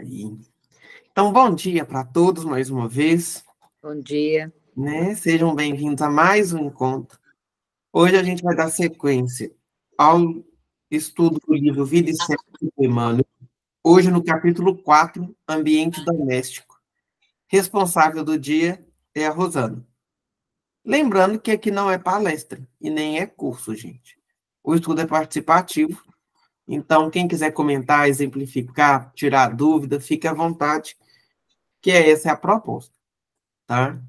Aí. Então, bom dia para todos mais uma vez. Bom dia. Né? Sejam bem-vindos a mais um encontro. Hoje a gente vai dar sequência ao estudo do livro Vida e Sexo de Emmanuel. Hoje no capítulo 4, Ambiente Doméstico. Responsável do dia é a Rosana. Lembrando que aqui não é palestra e nem é curso, gente. O estudo é participativo. Então, quem quiser comentar, exemplificar, tirar dúvida, fique à vontade, que essa é a proposta, tá?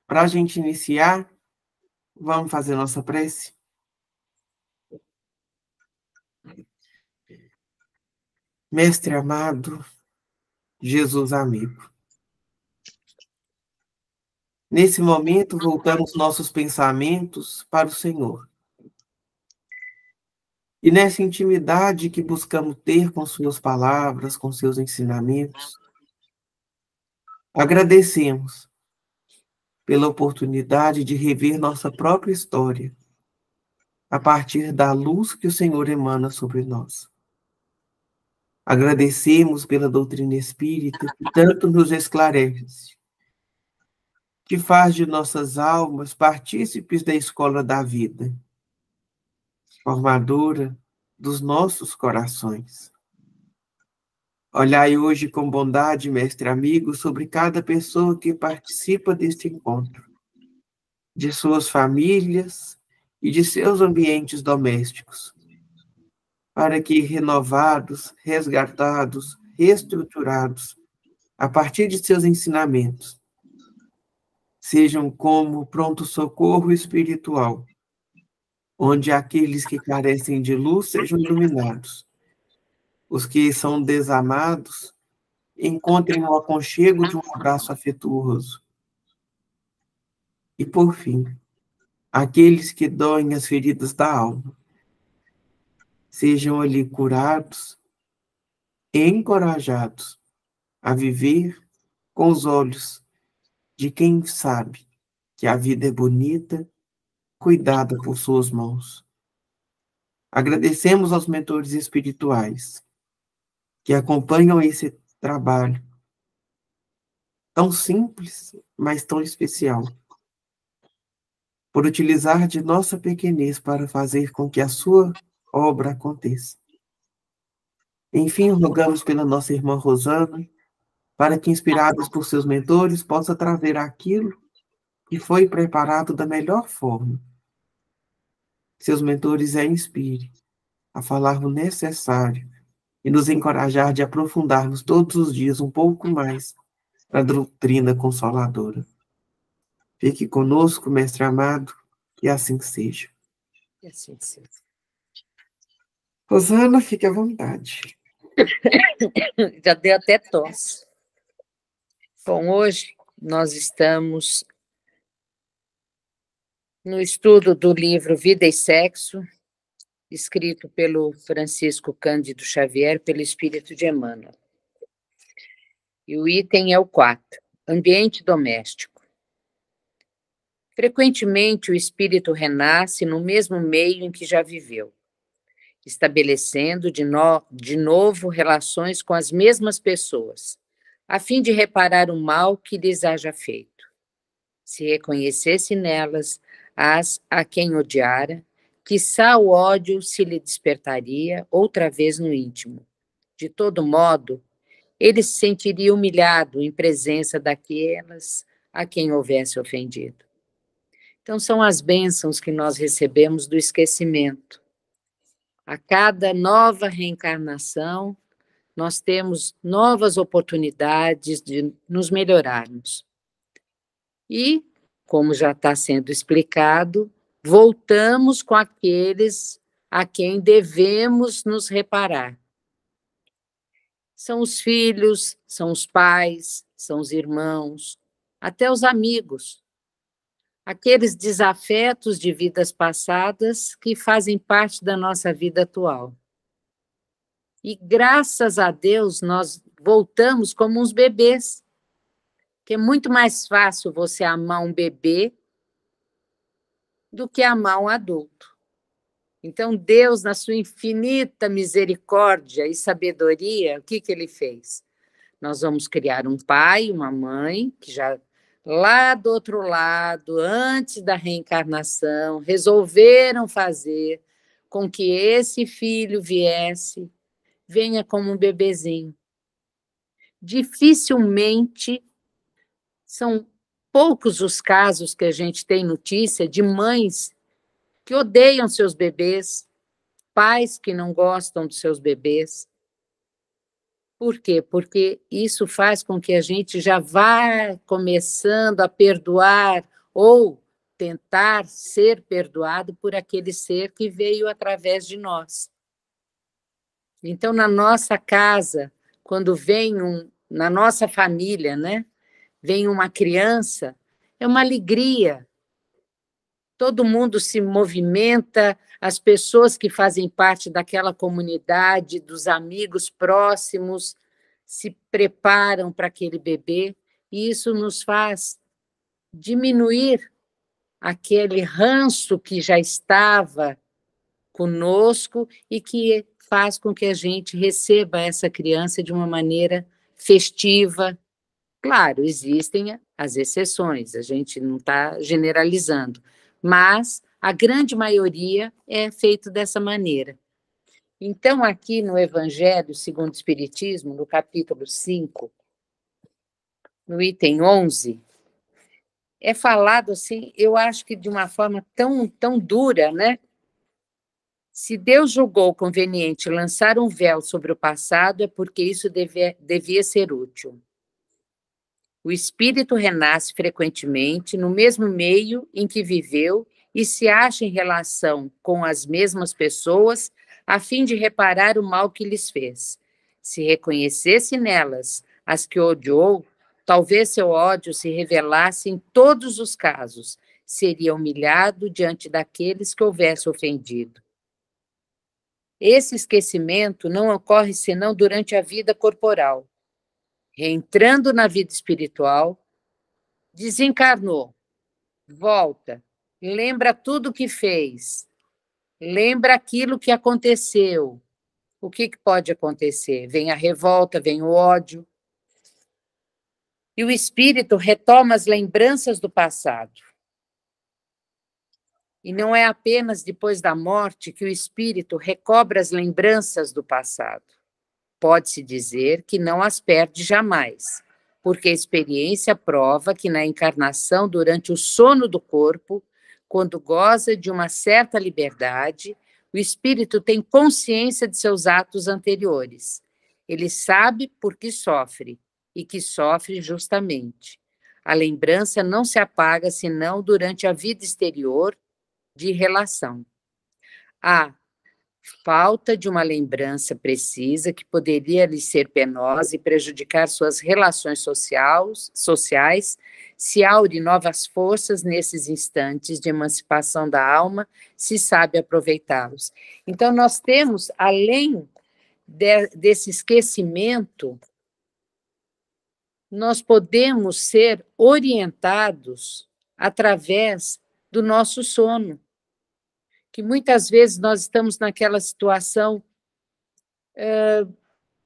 Para a gente iniciar, vamos fazer nossa prece? Mestre amado, Jesus amigo, nesse momento voltamos nossos pensamentos para o Senhor. E nessa intimidade que buscamos ter com suas palavras, com seus ensinamentos, agradecemos pela oportunidade de rever nossa própria história, a partir da luz que o Senhor emana sobre nós. Agradecemos pela doutrina espírita que tanto nos esclarece, que faz de nossas almas partícipes da escola da vida, formadora dos nossos corações. Olhai hoje com bondade, mestre amigo, sobre cada pessoa que participa deste encontro, de suas famílias e de seus ambientes domésticos, para que renovados, resgatados, reestruturados, a partir de seus ensinamentos, sejam como pronto-socorro espiritual, onde aqueles que carecem de luz sejam iluminados, os que são desamados encontrem o aconchego de um abraço afetuoso. E, por fim, aqueles que doem as feridas da alma, sejam ali curados e encorajados a viver com os olhos de quem sabe que a vida é bonita, cuidada por suas mãos. Agradecemos aos mentores espirituais que acompanham esse trabalho tão simples, mas tão especial, por utilizar de nossa pequenez para fazer com que a sua obra aconteça. Enfim, rogamos pela nossa irmã Rosana, para que, inspirados por seus mentores, possa trazer aquilo que foi preparado da melhor forma. Seus mentores a inspire a falar o necessário e nos encorajar de aprofundarmos todos os dias um pouco mais na doutrina consoladora. Fique conosco, mestre amado, que assim seja. Que assim seja. Rosana, fique à vontade. Já deu até tosse. Bom, hoje nós estamos no estudo do livro Vida e Sexo, escrito pelo Francisco Cândido Xavier, pelo Espírito de Emmanuel. E o item é o 4, ambiente doméstico. Frequentemente o espírito renasce no mesmo meio em que já viveu, estabelecendo de novo relações com as mesmas pessoas, a fim de reparar o mal que lhes haja feito. Se reconhecesse nelas as a quem odiara, quiçá o ódio se lhe despertaria outra vez no íntimo. De todo modo, ele se sentiria humilhado em presença daquelas a quem houvesse ofendido. Então, são as bênçãos que nós recebemos do esquecimento. A cada nova reencarnação, nós temos novas oportunidades de nos melhorarmos. E, como já está sendo explicado, voltamos com aqueles a quem devemos nos reparar. São os filhos, são os pais, são os irmãos, até os amigos. Aqueles desafetos de vidas passadas que fazem parte da nossa vida atual. E, graças a Deus, nós voltamos como uns bebês, que é muito mais fácil você amar um bebê do que amar um adulto. Então, Deus, na sua infinita misericórdia e sabedoria, o que ele fez? Nós vamos criar um pai e uma mãe, que já lá do outro lado, antes da reencarnação, resolveram fazer com que esse filho venha como um bebezinho. Dificilmente, são poucos os casos que a gente tem notícia de mães que odeiam seus bebês, pais que não gostam dos seus bebês. Por quê? Porque isso faz com que a gente já vá começando a perdoar ou tentar ser perdoado por aquele ser que veio através de nós. Então, na nossa casa, quando na nossa família, né, vem uma criança, é uma alegria. Todo mundo se movimenta, as pessoas que fazem parte daquela comunidade, dos amigos próximos, se preparam para aquele bebê, e isso nos faz diminuir aquele ranço que já estava conosco e que faz com que a gente receba essa criança de uma maneira festiva. Claro, existem as exceções, a gente não está generalizando, mas a grande maioria é feito dessa maneira. Então, aqui no Evangelho segundo o Espiritismo, no capítulo 5, no item 11, é falado assim, eu acho que de uma forma tão dura, né? Se Deus julgou conveniente lançar um véu sobre o passado, é porque isso devia ser útil. O espírito renasce frequentemente no mesmo meio em que viveu e se acha em relação com as mesmas pessoas a fim de reparar o mal que lhes fez. Se reconhecesse nelas as que odiou, talvez seu ódio se revelasse em todos os casos. Seria humilhado diante daqueles que houvesse ofendido. Esse esquecimento não ocorre senão durante a vida corporal. Reentrando na vida espiritual, desencarnou, volta, lembra tudo o que fez, lembra aquilo que aconteceu. O que pode acontecer? Vem a revolta, vem o ódio. E o espírito retoma as lembranças do passado. E não é apenas depois da morte que o espírito recobra as lembranças do passado. Pode-se dizer que não as perde jamais, porque a experiência prova que na encarnação, durante o sono do corpo, quando goza de uma certa liberdade, o espírito tem consciência de seus atos anteriores. Ele sabe por que sofre, e que sofre justamente. A lembrança não se apaga senão durante a vida exterior de relação. A falta de uma lembrança precisa que poderia lhe ser penosa e prejudicar suas relações sociais, se aure novas forças nesses instantes de emancipação da alma, se sabe aproveitá-los. Então, nós temos, além desse esquecimento, nós podemos ser orientados através do nosso sono, que muitas vezes nós estamos naquela situação,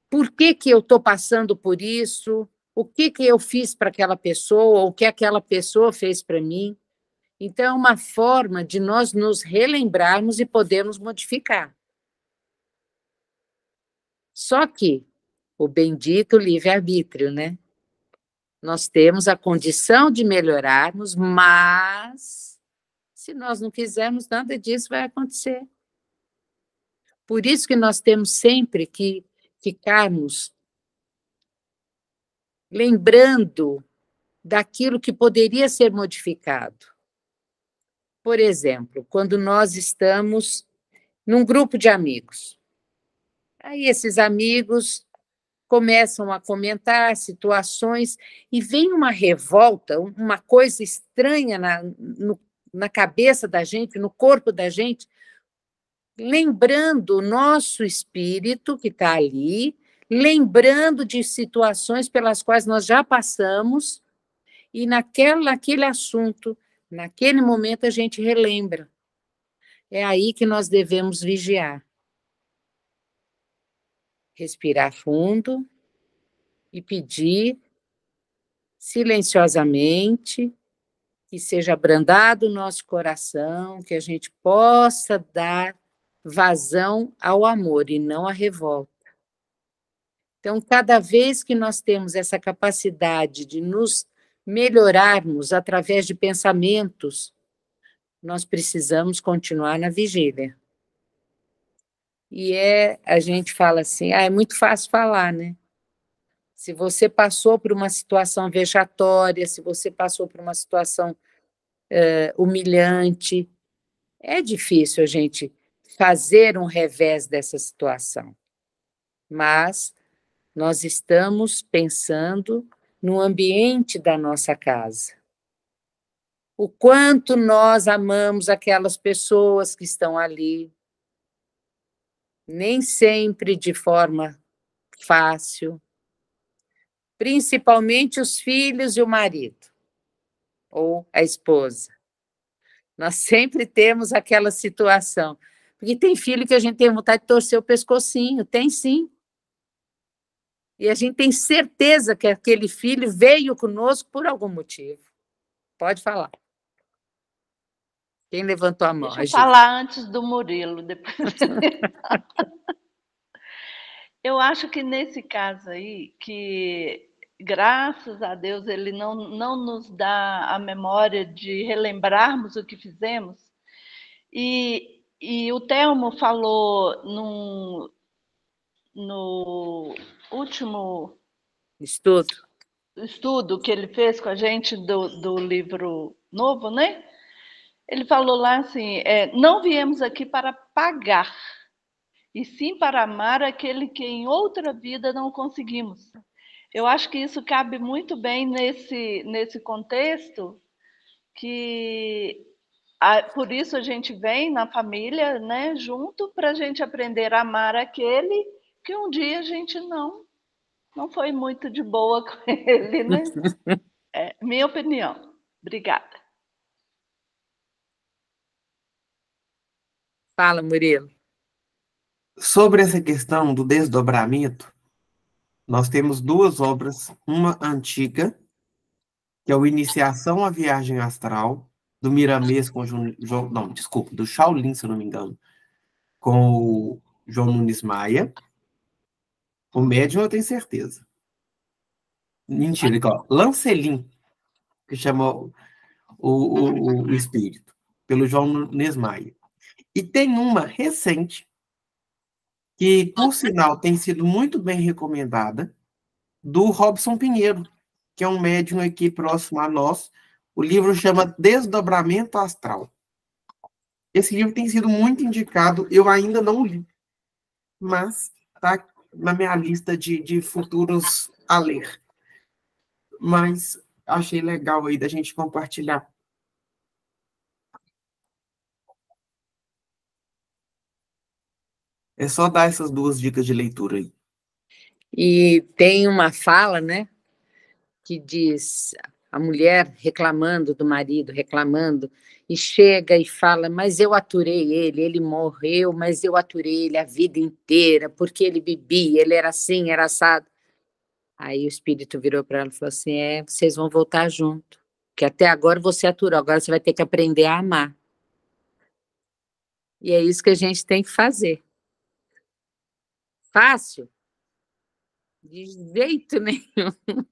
por que eu estou passando por isso? O que eu fiz para aquela pessoa? Ou o que aquela pessoa fez para mim? Então, é uma forma de nós nos relembrarmos e podermos modificar. Só que o bendito livre-arbítrio, né? Nós temos a condição de melhorarmos, mas se nós não quisermos, nada disso vai acontecer. Por isso que nós temos sempre que ficarmos lembrando daquilo que poderia ser modificado. Por exemplo, quando nós estamos num grupo de amigos. Aí esses amigos começam a comentar situações e vem uma revolta, uma coisa estranha na cabeça da gente, no corpo da gente, lembrando o nosso espírito que está ali, lembrando de situações pelas quais nós já passamos, e naquele assunto, naquele momento, a gente relembra. É aí que nós devemos vigiar. Respirar fundo e pedir silenciosamente que seja abrandado o nosso coração, que a gente possa dar vazão ao amor e não à revolta. Então, cada vez que nós temos essa capacidade de nos melhorarmos através de pensamentos, nós precisamos continuar na vigília. A gente fala assim, é muito fácil falar, né? Se você passou por uma situação vexatória, se você passou por uma situação humilhante, é difícil a gente fazer um revés dessa situação. Mas nós estamos pensando no ambiente da nossa casa. O quanto nós amamos aquelas pessoas que estão ali, nem sempre de forma fácil, principalmente os filhos e o marido, ou a esposa. Nós sempre temos aquela situação. Porque tem filho que a gente tem vontade de torcer o pescocinho, tem sim. E a gente tem certeza que aquele filho veio conosco por algum motivo. Pode falar. Quem levantou a mão? Deixa eu falar antes do Murilo, depois. Eu acho que nesse caso aí, que graças a Deus ele não nos dá a memória de relembrarmos o que fizemos. E o Telmo falou no último estudo que ele fez com a gente do livro novo, né? Ele falou lá assim, não viemos aqui para pagar, e sim para amar aquele que em outra vida não conseguimos. Eu acho que isso cabe muito bem nesse contexto, que por isso a gente vem na família, né, junto, para a gente aprender a amar aquele que um dia a gente não foi muito de boa com ele, né? Minha opinião. Obrigada. Fala, Murilo. Sobre essa questão do desdobramento, nós temos duas obras, uma antiga, que é o Iniciação à Viagem Astral, do Miramês com do Shaolin, se eu não me engano, com o João Nunes Maia. O médium eu tenho certeza. Mentira, igual. Lancelin, que chama o espírito, pelo João Nunes Maia. E tem uma recente, que, por sinal, tem sido muito bem recomendada, do Robson Pinheiro, que é um médium aqui próximo a nós. O livro chama Desdobramento Astral. Esse livro tem sido muito indicado, eu ainda não li, mas está na minha lista de futuros a ler. Mas achei legal aí da gente compartilhar. É só dar essas duas dicas de leitura aí. E tem uma fala, né, que diz a mulher reclamando do marido, reclamando, e chega e fala, mas eu aturei ele morreu, mas eu aturei ele a vida inteira, porque ele bebia, ele era assim, era assado. Aí o espírito virou para ela e falou assim, vocês vão voltar junto, que até agora você aturou, agora você vai ter que aprender a amar. E é isso que a gente tem que fazer. Fácil? De jeito nenhum.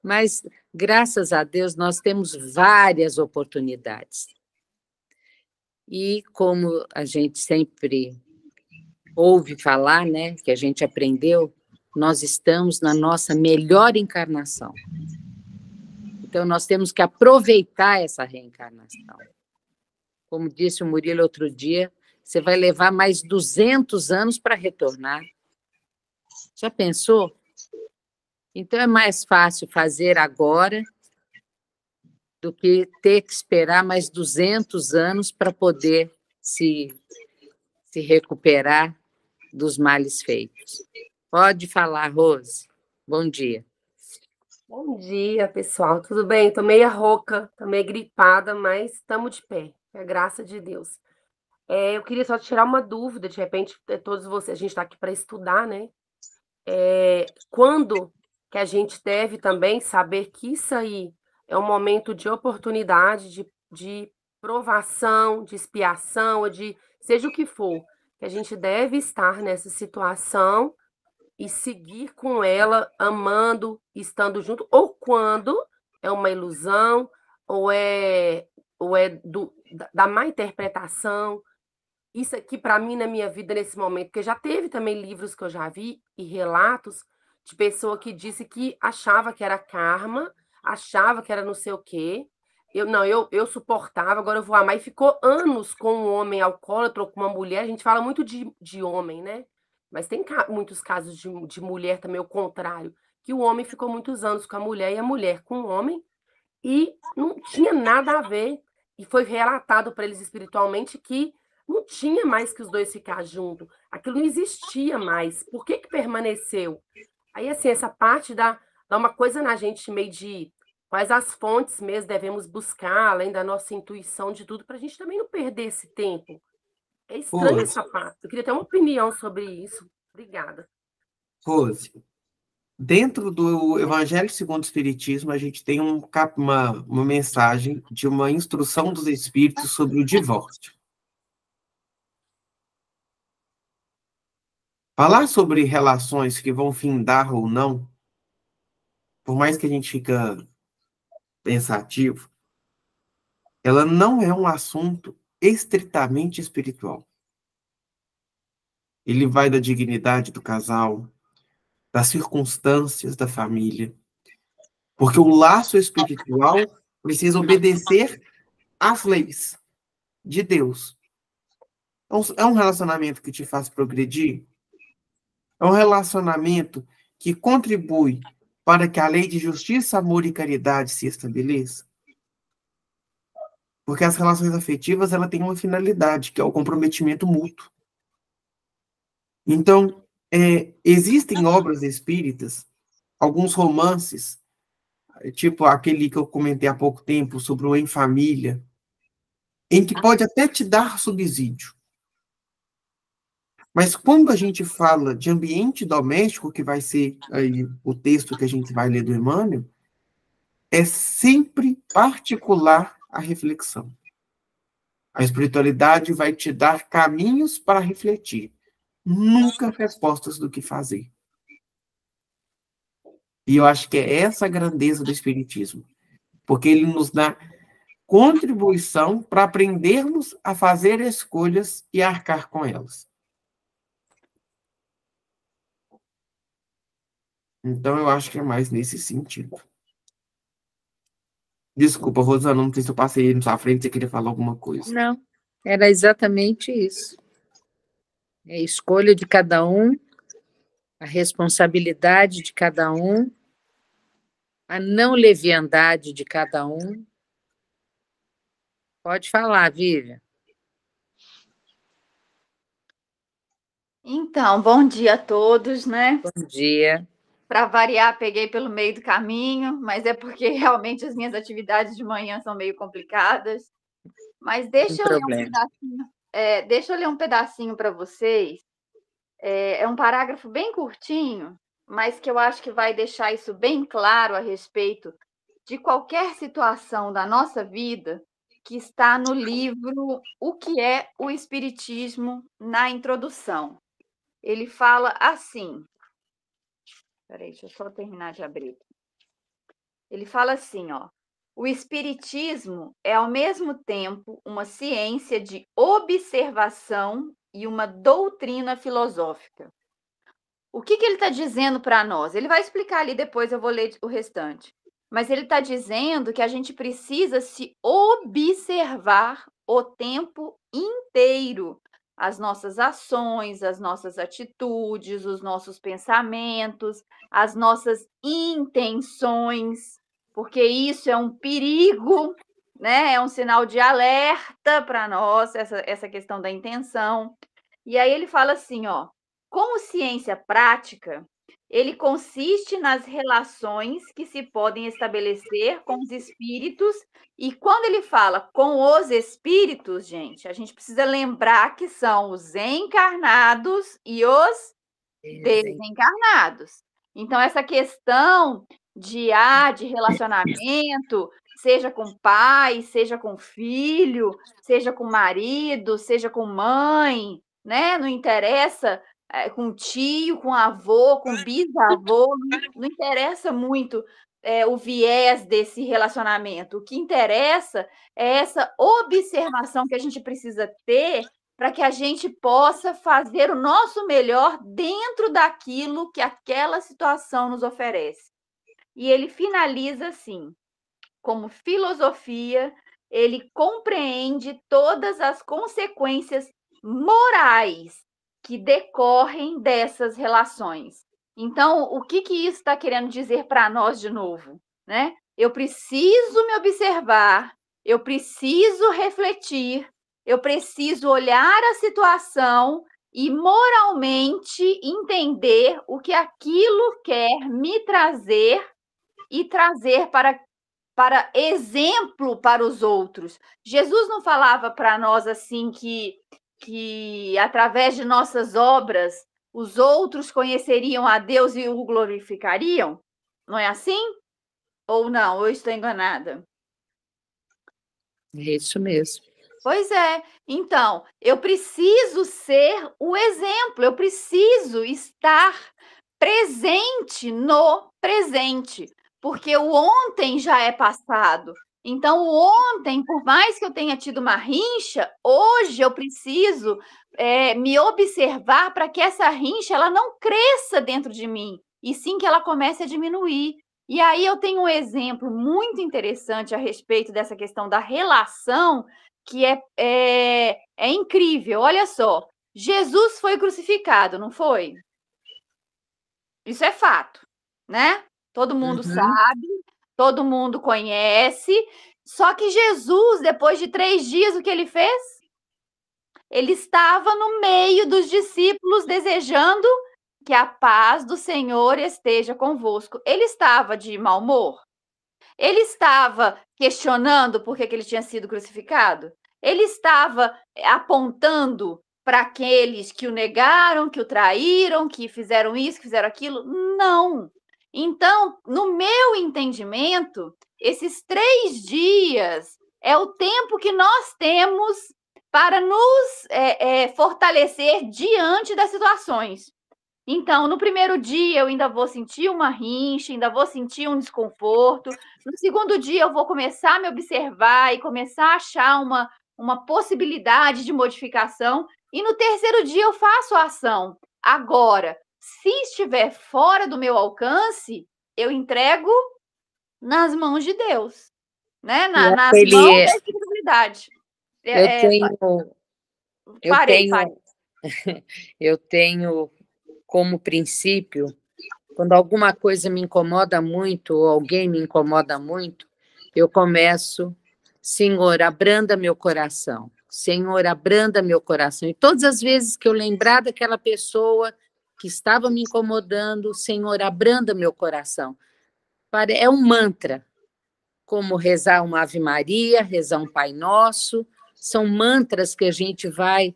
Mas, graças a Deus, nós temos várias oportunidades. E como a gente sempre ouve falar, né, que a gente aprendeu, nós estamos na nossa melhor encarnação. Então, nós temos que aproveitar essa reencarnação. Como disse o Murilo outro dia, você vai levar mais 200 anos para retornar. Já pensou? Então, é mais fácil fazer agora do que ter que esperar mais 200 anos para poder se recuperar dos males feitos. Pode falar, Rose. Bom dia. Bom dia, pessoal. Tudo bem? Estou meio rouca, estou meio gripada, mas estamos de pé. É a graça de Deus. Eu queria só tirar uma dúvida, de repente, todos vocês, a gente está aqui para estudar, né? Quando que a gente deve também saber que isso aí é um momento de oportunidade, de provação, de expiação, ou de seja o que for, que a gente deve estar nessa situação e seguir com ela, amando, estando junto, ou quando é uma ilusão, ou é da má interpretação. Isso aqui, para mim, na minha vida, nesse momento, porque já teve também livros que eu já vi e relatos de pessoa que disse que achava que era karma, achava que era não sei o quê. Eu suportava, agora eu vou amar. E ficou anos com um homem alcoólatra ou com uma mulher. A gente fala muito de homem, né? Mas tem muitos casos de mulher também, o contrário, que o homem ficou muitos anos com a mulher e a mulher com o homem e não tinha nada a ver. E foi relatado para eles espiritualmente que não tinha mais que os dois ficar juntos. Aquilo não existia mais. Por que que permaneceu? Aí, assim, essa parte dá uma coisa na gente meio de quais as fontes mesmo devemos buscar, além da nossa intuição de tudo, para a gente também não perder esse tempo. É estranho Rose, essa parte. Eu queria ter uma opinião sobre isso. Obrigada. Rose, dentro do Evangelho segundo o Espiritismo, a gente tem uma mensagem de uma instrução dos Espíritos sobre o divórcio. Falar sobre relações que vão findar ou não, por mais que a gente fica pensativo, ela não é um assunto estritamente espiritual. Ele vai da dignidade do casal, das circunstâncias da família, porque o laço espiritual precisa obedecer às leis de Deus. É um relacionamento que te faz progredir? É um relacionamento que contribui para que a lei de justiça, amor e caridade se estabeleça? Porque as relações afetivas, ela tem uma finalidade, que é o comprometimento mútuo. Então, existem obras espíritas, alguns romances, tipo aquele que eu comentei há pouco tempo, sobre o Em Família, em que pode até te dar subsídio. Mas quando a gente fala de ambiente doméstico, que vai ser aí o texto que a gente vai ler do Emmanuel, é sempre particular a reflexão. A espiritualidade vai te dar caminhos para refletir, nunca respostas do que fazer. E eu acho que é essa a grandeza do Espiritismo, porque ele nos dá contribuição para aprendermos a fazer escolhas e arcar com elas. Então, eu acho que é mais nesse sentido. Desculpa, Rosana, não sei se eu passei na sua frente, você queria falar alguma coisa. Não, era exatamente isso. É a escolha de cada um, a responsabilidade de cada um, a não leviandade de cada um. Pode falar, Vivian. Então, bom dia a todos, né? Bom dia. Para variar, peguei pelo meio do caminho, mas é porque realmente as minhas atividades de manhã são meio complicadas. Mas deixa eu ler um pedacinho. Deixa eu ler um pedacinho para vocês. É um parágrafo bem curtinho, mas que eu acho que vai deixar isso bem claro a respeito de qualquer situação da nossa vida, que está no livro O que é o Espiritismo, na introdução. Ele fala assim. Peraí, deixa eu só terminar de abrir. Ele fala assim, ó. O espiritismo é ao mesmo tempo uma ciência de observação e uma doutrina filosófica. O que ele está dizendo para nós? Ele vai explicar ali, depois eu vou ler o restante. Mas ele está dizendo que a gente precisa se observar o tempo inteiro. As nossas ações, as nossas atitudes, os nossos pensamentos, as nossas intenções, porque isso é um perigo, né? É um sinal de alerta para nós, essa questão da intenção. E aí ele fala assim, ó, como ciência prática, ele consiste nas relações que se podem estabelecer com os espíritos, e quando ele fala com os espíritos, gente, a gente precisa lembrar que são os encarnados e os desencarnados. Então, essa questão de relacionamento, seja com pai, seja com filho, seja com marido, seja com mãe, né? Não interessa, com tio, com avô, com bisavô, não interessa muito o viés desse relacionamento. O que interessa é essa observação que a gente precisa ter para que a gente possa fazer o nosso melhor dentro daquilo que aquela situação nos oferece. E ele finaliza assim: como filosofia, ele compreende todas as consequências morais que decorrem dessas relações. Então, o que isso está querendo dizer para nós de novo, né? Eu preciso me observar, eu preciso refletir, eu preciso olhar a situação e moralmente entender o que aquilo quer me trazer e trazer para exemplo para os outros. Jesus não falava para nós assim que através de nossas obras os outros conheceriam a Deus e o glorificariam? Não é assim? Ou não? Ou eu estou enganada? É isso mesmo. Pois é. Então, eu preciso ser o exemplo, eu preciso estar presente no presente, porque o ontem já é passado. Então, o ontem, por mais que eu tenha tido uma rincha, hoje eu preciso me observar para que essa rincha ela não cresça dentro de mim, e sim que ela comece a diminuir. E aí eu tenho um exemplo muito interessante a respeito dessa questão da relação, que é incrível. Olha só, Jesus foi crucificado, não foi? Isso é fato, né? Todo mundo sabe, todo mundo conhece. Só que Jesus, depois de 3 dias, o que ele fez? Ele estava no meio dos discípulos desejando que a paz do Senhor esteja convosco. Ele estava de mau humor? Ele estava questionando por que ele tinha sido crucificado? Ele estava apontando para aqueles que o negaram, que o traíram, que fizeram isso, que fizeram aquilo? Não. Então, no meu entendimento, esses 3 dias é o tempo que nós temos para nos fortalecer diante das situações. Então, no primeiro dia, eu ainda vou sentir uma rincha, ainda vou sentir um desconforto. No segundo dia, eu vou começar a me observar e começar a achar uma possibilidade de modificação. E no terceiro dia, eu faço a ação. Agora, se estiver fora do meu alcance, eu entrego nas mãos de Deus, né? Nas mãos da espiritualidade. Eu tenho como princípio, quando alguma coisa me incomoda muito, ou alguém me incomoda muito, eu começo: Senhor, abranda meu coração. Senhor, abranda meu coração. E todas as vezes que eu lembrar daquela pessoa que estava me incomodando, Senhor, abranda meu coração. É um mantra, como rezar uma Ave Maria, rezar um Pai Nosso. São mantras que a gente vai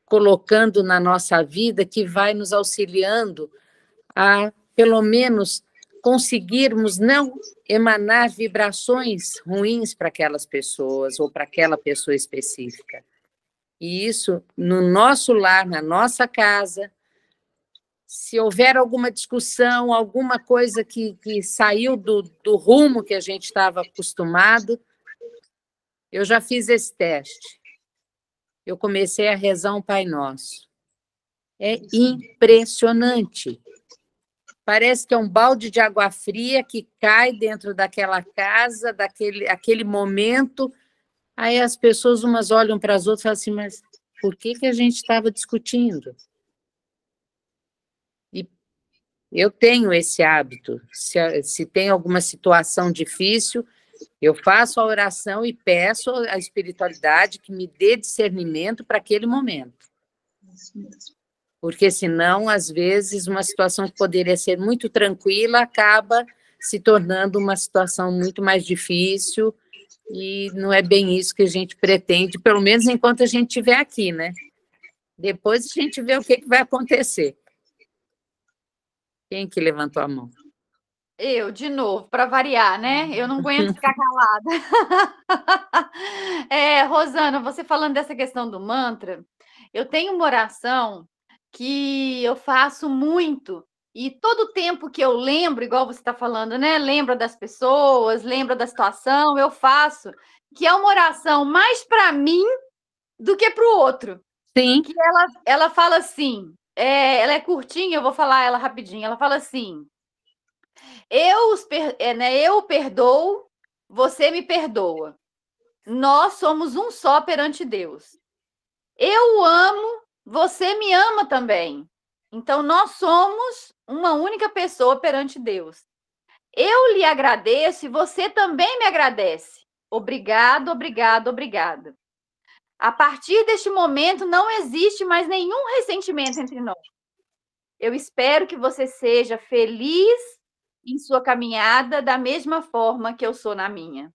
colocando na nossa vida, que vai nos auxiliando a, pelo menos, conseguirmos não emanar vibrações ruins para aquelas pessoas ou para aquela pessoa específica. E isso, no nosso lar, na nossa casa, se houver alguma discussão, alguma coisa que saiu do rumo que a gente estava acostumado, eu já fiz esse teste. Eu comecei a rezar um Pai Nosso. É impressionante. Parece que é um balde de água fria que cai dentro daquela casa, aquele momento. Aí as pessoas umas olham para as outras e falam assim: mas por que a gente estava discutindo? E eu tenho esse hábito. Se tem alguma situação difícil, eu faço a oração e peço à espiritualidade que me dê discernimento para aquele momento. Porque senão, às vezes, uma situação que poderia ser muito tranquila acaba se tornando uma situação muito mais difícil, e não é bem isso que a gente pretende, pelo menos enquanto a gente estiver aqui, né? Depois a gente vê o que vai acontecer. Quem que levantou a mão? Eu, de novo, para variar, né? Eu não aguento ficar calada. Rosana, você falando dessa questão do mantra, eu tenho uma oração que eu faço muito, e todo tempo que eu lembro, igual você está falando, né? Lembra das pessoas, lembra da situação, eu faço, que é uma oração mais para mim do que para o outro. Sim. Que ela fala assim, ela é curtinha, eu vou falar ela rapidinho. Ela fala assim: eu perdoo, você me perdoa. Nós somos um só perante Deus. Eu amo, você me ama também. Então, nós somos uma única pessoa perante Deus. Eu lhe agradeço e você também me agradece. Obrigado, obrigado, obrigada. A partir deste momento, não existe mais nenhum ressentimento entre nós. Eu espero que você seja feliz em sua caminhada da mesma forma que eu sou na minha.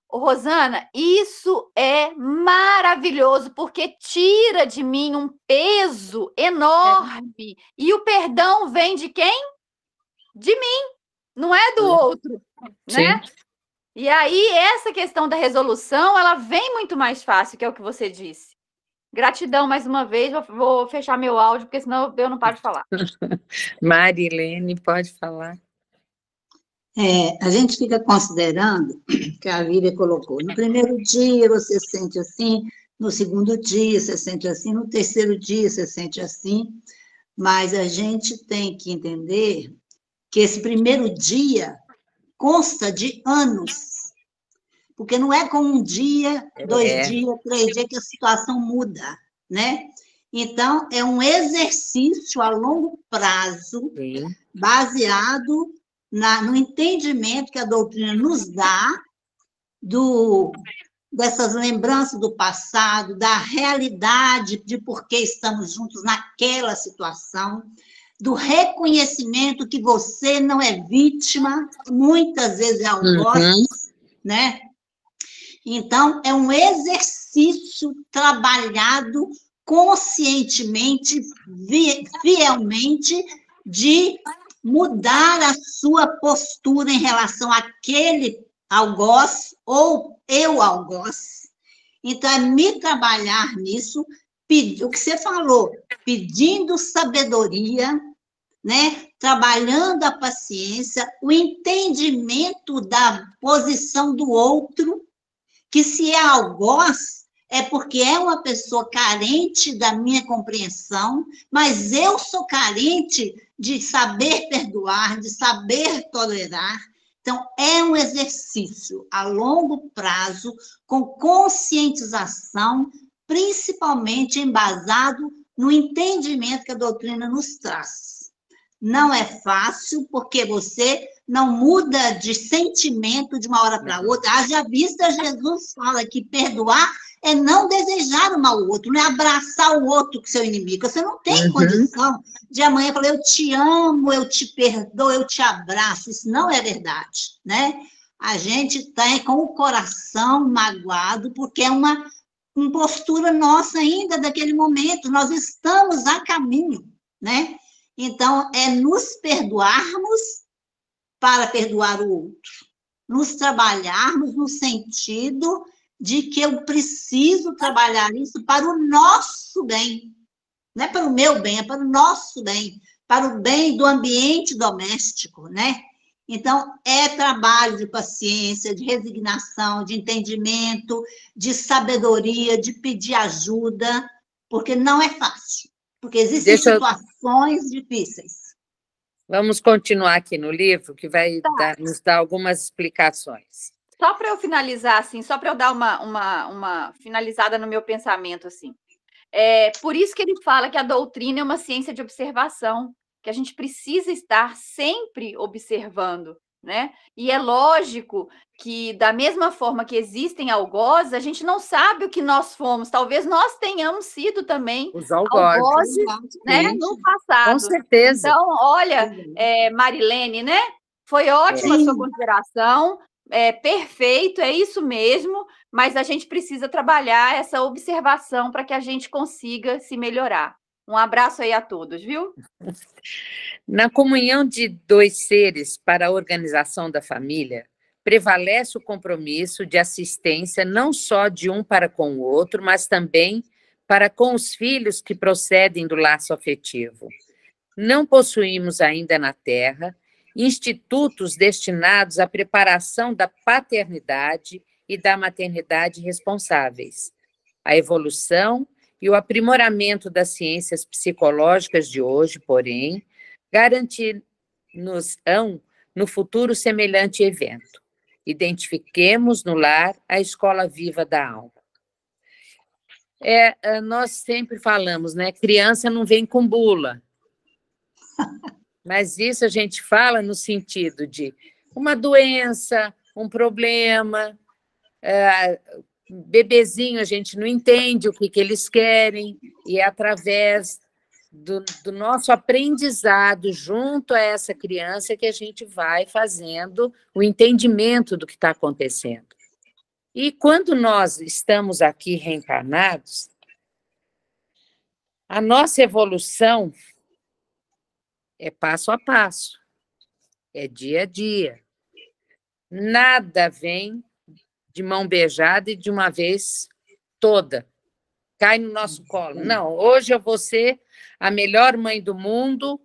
Rosana, isso é maravilhoso, porque tira de mim um peso enorme. E o perdão vem de quem? De mim, não é do outro, né? Sim. E aí, essa questão da resolução, ela vem muito mais fácil, que é o que você disse. Gratidão mais uma vez, vou fechar meu áudio, porque senão eu não paro de falar. Marilene, pode falar. A gente fica considerando que a Bíblia colocou, no primeiro dia você sente assim, no segundo dia você sente assim, no terceiro dia você sente assim, mas a gente tem que entender que esse primeiro dia consta de anos, porque não é com um dia, 2 dias, 3 dias que a situação muda, né? Então, é um exercício a longo prazo, Sim. baseado no entendimento que a doutrina nos dá dessas lembranças do passado, da realidade de por que estamos juntos naquela situação, do reconhecimento que você não é vítima, muitas vezes é algoz, né? Então, é um exercício trabalhado conscientemente, fielmente, de mudar a sua postura em relação àquele algoz ou eu algoz. Então, é me trabalhar nisso, o que você falou, pedindo sabedoria, né? Trabalhando a paciência, o entendimento da posição do outro, que se é algoz, é porque é uma pessoa carente da minha compreensão, mas eu sou carente de saber perdoar, de saber tolerar. Então, é um exercício a longo prazo, com conscientização, principalmente embasado no entendimento que a doutrina nos traz. Não é fácil, porque você não muda de sentimento de uma hora para outra. Haja vista, Jesus fala que perdoar é não desejar o mal ao outro, não é abraçar o outro com seu inimigo. Você não tem condição de amanhã falar, eu te amo, eu te perdoo, eu te abraço. Isso não é verdade, né? A gente está com o coração magoado, porque é uma postura nossa ainda daquele momento. Nós estamos a caminho, né? Então, é nos perdoarmos para perdoar o outro. Nos trabalharmos no sentido de que eu preciso trabalhar isso para o nosso bem. Não é para o meu bem, é para o nosso bem, para o bem do ambiente doméstico, né? Então, é trabalho de paciência, de resignação, de entendimento, de sabedoria, de pedir ajuda, porque não é fácil. Porque existem situações difíceis. Vamos continuar aqui no livro, que vai nos dar algumas explicações. Só para eu finalizar, assim, só para eu dar uma finalizada no meu pensamento, assim. Por isso que ele fala que a doutrina é uma ciência de observação, que a gente precisa estar sempre observando, né? E é lógico que, da mesma forma que existem algozes, a gente não sabe o que nós fomos. Talvez nós tenhamos sido também os algozes, né, no passado. Com certeza. Então, olha, Marilene, né? Foi ótima a sua consideração, perfeito, é isso mesmo, mas a gente precisa trabalhar essa observação para que a gente consiga se melhorar. Um abraço aí a todos, viu? Na comunhão de dois seres para a organização da família, prevalece o compromisso de assistência não só de um para com o outro, mas também para com os filhos que procedem do laço afetivo. Não possuímos ainda na Terra institutos destinados à preparação da paternidade e da maternidade responsáveis. A evolução e o aprimoramento das ciências psicológicas de hoje, porém, garantir-nos-ão no futuro semelhante evento. Identifiquemos no lar a escola viva da alma. Nós sempre falamos, né? Criança não vem com bula. Mas isso a gente fala no sentido de uma doença, um problema, bebezinho, a gente não entende o que eles querem, e é através do nosso aprendizado junto a essa criança que a gente vai fazendo o entendimento do que está acontecendo. E quando nós estamos aqui reencarnados, a nossa evolução é passo a passo, é dia a dia. Nada vem de mão beijada e de uma vez toda, cai no nosso colo. Não, hoje eu vou ser a melhor mãe do mundo,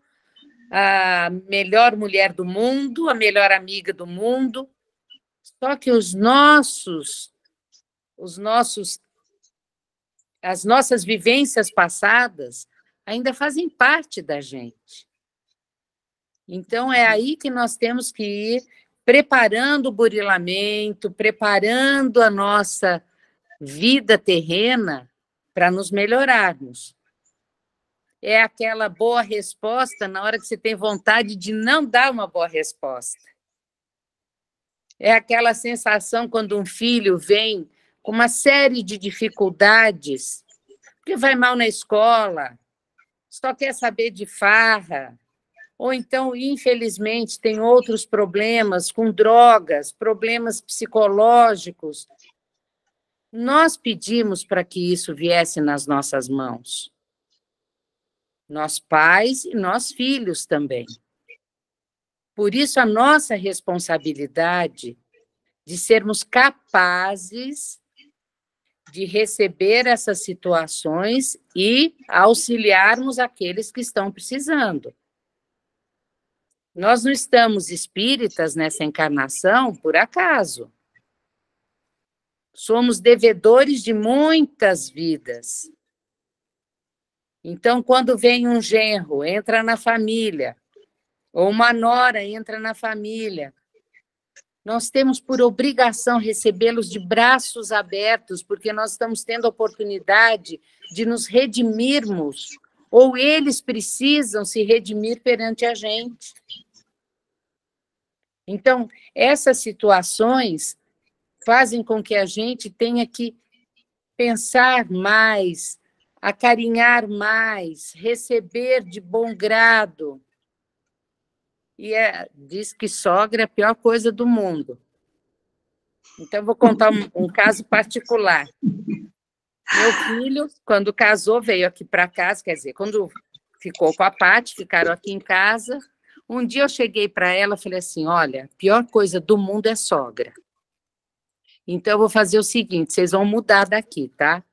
a melhor mulher do mundo, a melhor amiga do mundo. Só que as nossas vivências passadas ainda fazem parte da gente. Então, é aí que nós temos que ir preparando o burilamento, preparando a nossa vida terrena para nos melhorarmos. É aquela boa resposta na hora que você tem vontade de não dar uma boa resposta. É aquela sensação quando um filho vem com uma série de dificuldades, porque vai mal na escola, só quer saber de farra, ou então, infelizmente, tem outros problemas com drogas, problemas psicológicos. Nós pedimos para que isso viesse nas nossas mãos. Nós pais e nós filhos também. Por isso, a nossa responsabilidade de sermos capazes de receber essas situações e auxiliarmos aqueles que estão precisando. Nós não estamos espíritas nessa encarnação por acaso. Somos devedores de muitas vidas. Então, quando vem um genro, entra na família, ou uma nora entra na família, nós temos por obrigação recebê-los de braços abertos, porque nós estamos tendo a oportunidade de nos redimirmos, ou eles precisam se redimir perante a gente. Então, essas situações fazem com que a gente tenha que pensar mais, acarinhar mais, receber de bom grado. E diz que sogra é a pior coisa do mundo. Então, vou contar um caso particular. Meu filho, quando casou, veio aqui para casa, quer dizer, quando ficou com a Paty, ficaram aqui em casa. Um dia eu cheguei para ela e falei assim, olha, a pior coisa do mundo é sogra. Então, eu vou fazer o seguinte, vocês vão mudar daqui, tá?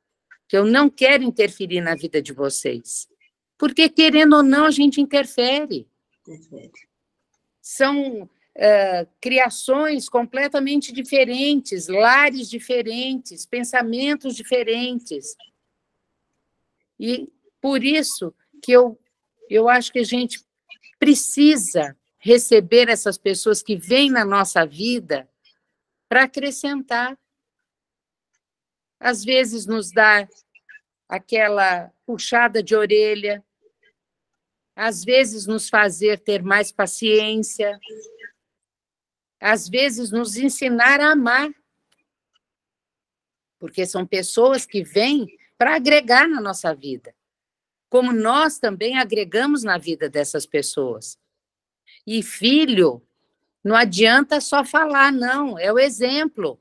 Que eu não quero interferir na vida de vocês. Porque, querendo ou não, a gente interfere. São criações completamente diferentes, lares diferentes, pensamentos diferentes. E por isso que eu acho que a gente precisa receber essas pessoas que vêm na nossa vida para acrescentar. Às vezes nos dá aquela puxada de orelha, às vezes nos fazer ter mais paciência, às vezes, nos ensinar a amar, porque são pessoas que vêm para agregar na nossa vida, como nós também agregamos na vida dessas pessoas. E filho, não adianta só falar, não, é o exemplo.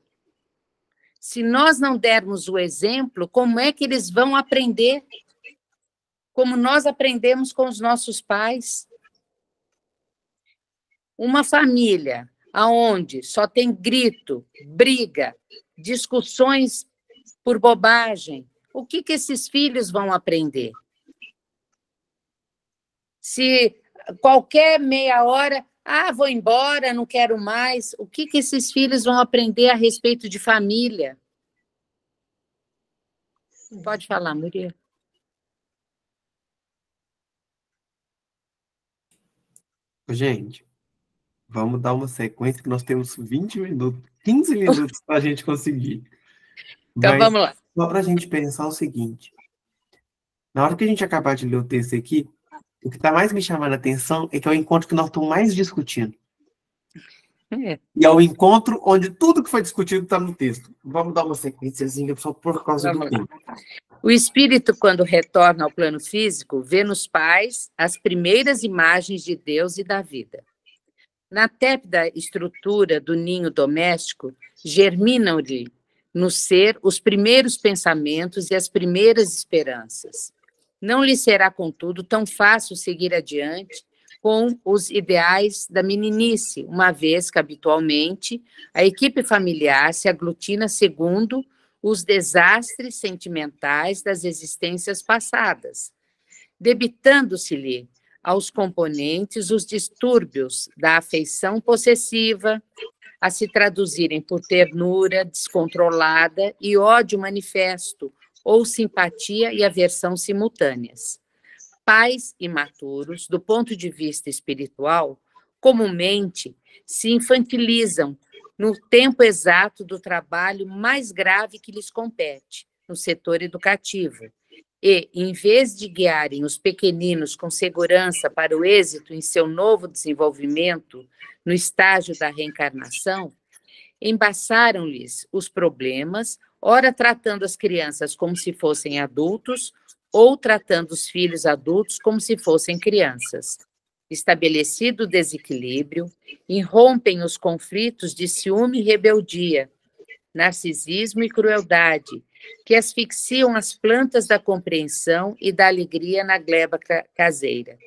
Se nós não dermos o exemplo, como é que eles vão aprender? Como nós aprendemos com os nossos pais. Uma família onde só tem grito, briga, discussões por bobagem, o que esses filhos vão aprender? Se qualquer meia hora, vou embora, não quero mais, o que esses filhos vão aprender a respeito de família? Pode falar, Muriel. Gente, vamos dar uma sequência que nós temos 20 minutos, 15 minutos para a gente conseguir. Então, mas vamos lá. Só para a gente pensar o seguinte. Na hora que a gente acabar de ler o texto aqui, o que está mais me chamando a atenção é que é o encontro que nós estamos mais discutindo. E é o encontro onde tudo que foi discutido está no texto. Vamos dar uma sequenciazinha só por causa do tempo. O espírito, quando retorna ao plano físico, vê nos pais as primeiras imagens de Deus e da vida. Na tépida estrutura do ninho doméstico, germinam-lhe no ser os primeiros pensamentos e as primeiras esperanças. Não lhe será, contudo, tão fácil seguir adiante com os ideais da meninice, uma vez que, habitualmente, a equipe familiar se aglutina segundo os desastres sentimentais das existências passadas, debitando-se-lhe aos componentes os distúrbios da afeição possessiva, a se traduzirem por ternura descontrolada e ódio manifesto, ou simpatia e aversão simultâneas. Pais imaturos, do ponto de vista espiritual, comumente se infantilizam no tempo exato do trabalho mais grave que lhes compete, no setor educativo, e, em vez de guiarem os pequeninos com segurança para o êxito em seu novo desenvolvimento no estágio da reencarnação, embaçaram-lhes os problemas, ora tratando as crianças como se fossem adultos, ou tratando os filhos adultos como se fossem crianças. Estabelecido o desequilíbrio, irrompem os conflitos de ciúme e rebeldia, narcisismo e crueldade, que asfixiam as plantas da compreensão e da alegria na gleba caseira,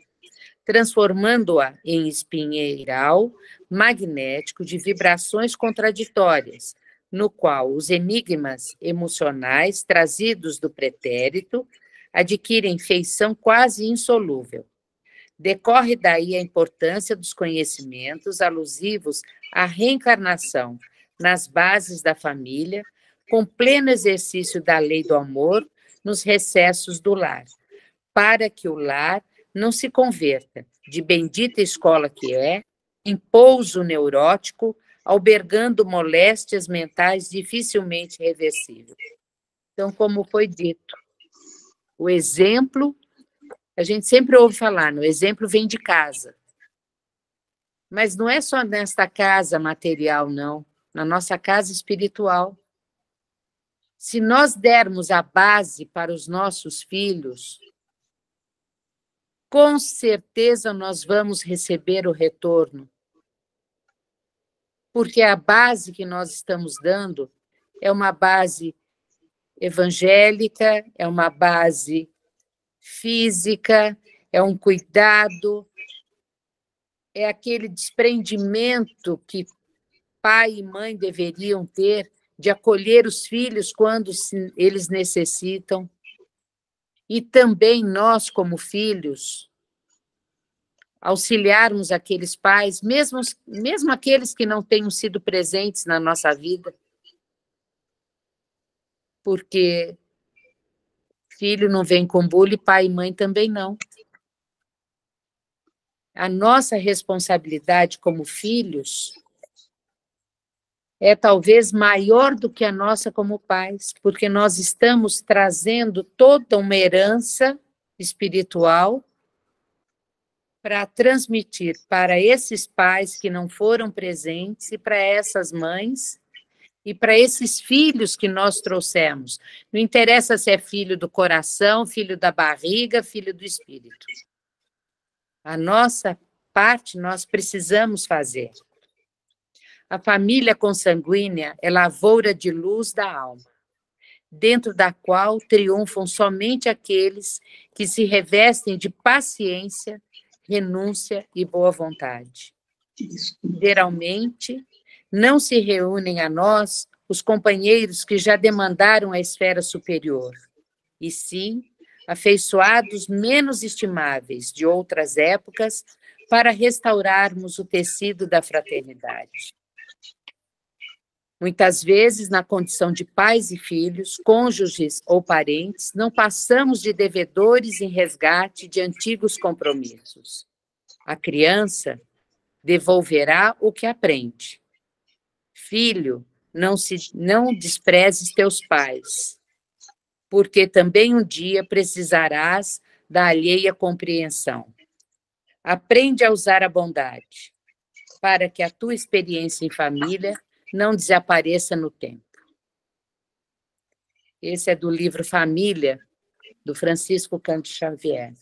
transformando-a em espinheiral magnético de vibrações contraditórias, no qual os enigmas emocionais trazidos do pretérito adquirem feição quase insolúvel. Decorre daí a importância dos conhecimentos alusivos à reencarnação nas bases da família, com pleno exercício da lei do amor nos recessos do lar, para que o lar não se converta, de bendita escola que é, em pouso neurótico, albergando moléstias mentais dificilmente reversíveis. Então, como foi dito, o exemplo, a gente sempre ouve falar, o exemplo vem de casa. Mas não é só nesta casa material, não, na nossa casa espiritual. Se nós dermos a base para os nossos filhos, com certeza nós vamos receber o retorno. Porque a base que nós estamos dando é uma base evangélica, é uma base física, é um cuidado, é aquele desprendimento que pai e mãe deveriam ter de acolher os filhos quando eles necessitam. E também nós, como filhos, auxiliarmos aqueles pais, mesmo aqueles que não tenham sido presentes na nossa vida, porque filho não vem com bule, pai e mãe também não. A nossa responsabilidade como filhos é talvez maior do que a nossa como pais, porque nós estamos trazendo toda uma herança espiritual para transmitir para esses pais que não foram presentes e para essas mães e para esses filhos que nós trouxemos. Não interessa se é filho do coração, filho da barriga, filho do espírito. A nossa parte nós precisamos fazer. A família consanguínea é lavoura de luz da alma, dentro da qual triunfam somente aqueles que se revestem de paciência, renúncia e boa vontade. Geralmente, não se reúnem a nós os companheiros que já demandaram a esfera superior, e sim afeiçoados menos estimáveis de outras épocas para restaurarmos o tecido da fraternidade. Muitas vezes, na condição de pais e filhos, cônjuges ou parentes, não passamos de devedores em resgate de antigos compromissos. A criança devolverá o que aprende. Filho, não desprezes teus pais, porque também um dia precisarás da alheia compreensão. Aprende a usar a bondade, para que a tua experiência em família não desapareça no tempo. Esse é do livro Família, do Francisco Cândido Xavier.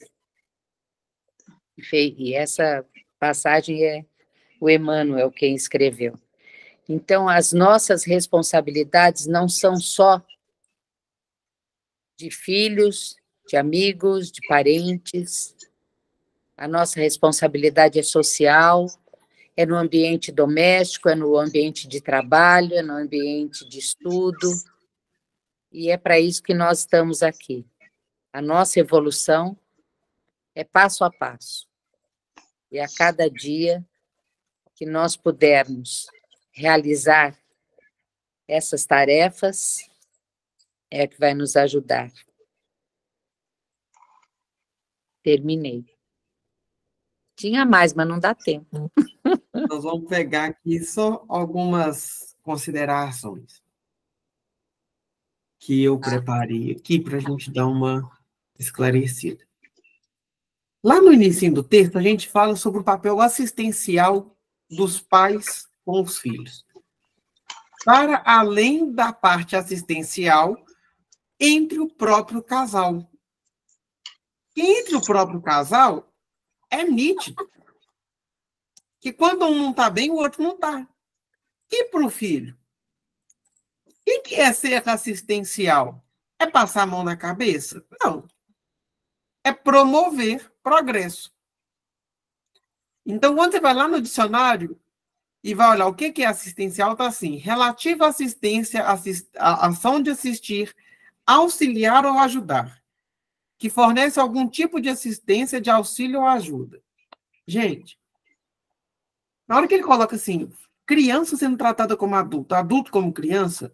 E essa passagem é o Emmanuel quem escreveu. Então, as nossas responsabilidades não são só de filhos, de amigos, de parentes. A nossa responsabilidade é social, é no ambiente doméstico, é no ambiente de trabalho, é no ambiente de estudo. E é para isso que nós estamos aqui. A nossa evolução é passo a passo. E a cada dia que nós pudermos realizar essas tarefas, é que vai nos ajudar. Terminei. Tinha mais, mas não dá tempo. Nós vamos pegar aqui só algumas considerações que eu preparei aqui para a gente dar uma esclarecida. Lá no início do texto, a gente fala sobre o papel assistencial dos pais com os filhos. Para além da parte assistencial, entre o próprio casal. Entre o próprio casal, é nítido que quando um não está bem, o outro não está. E para o filho? O que é ser assistencial? É passar a mão na cabeça? Não. É promover progresso. Então, quando você vai lá no dicionário e vai olhar o que é assistencial, está assim: relativa assistência, a ação de assistir, auxiliar ou ajudar, que fornece algum tipo de assistência, de auxílio ou ajuda. Gente, na hora que ele coloca assim, criança sendo tratada como adulto, adulto como criança,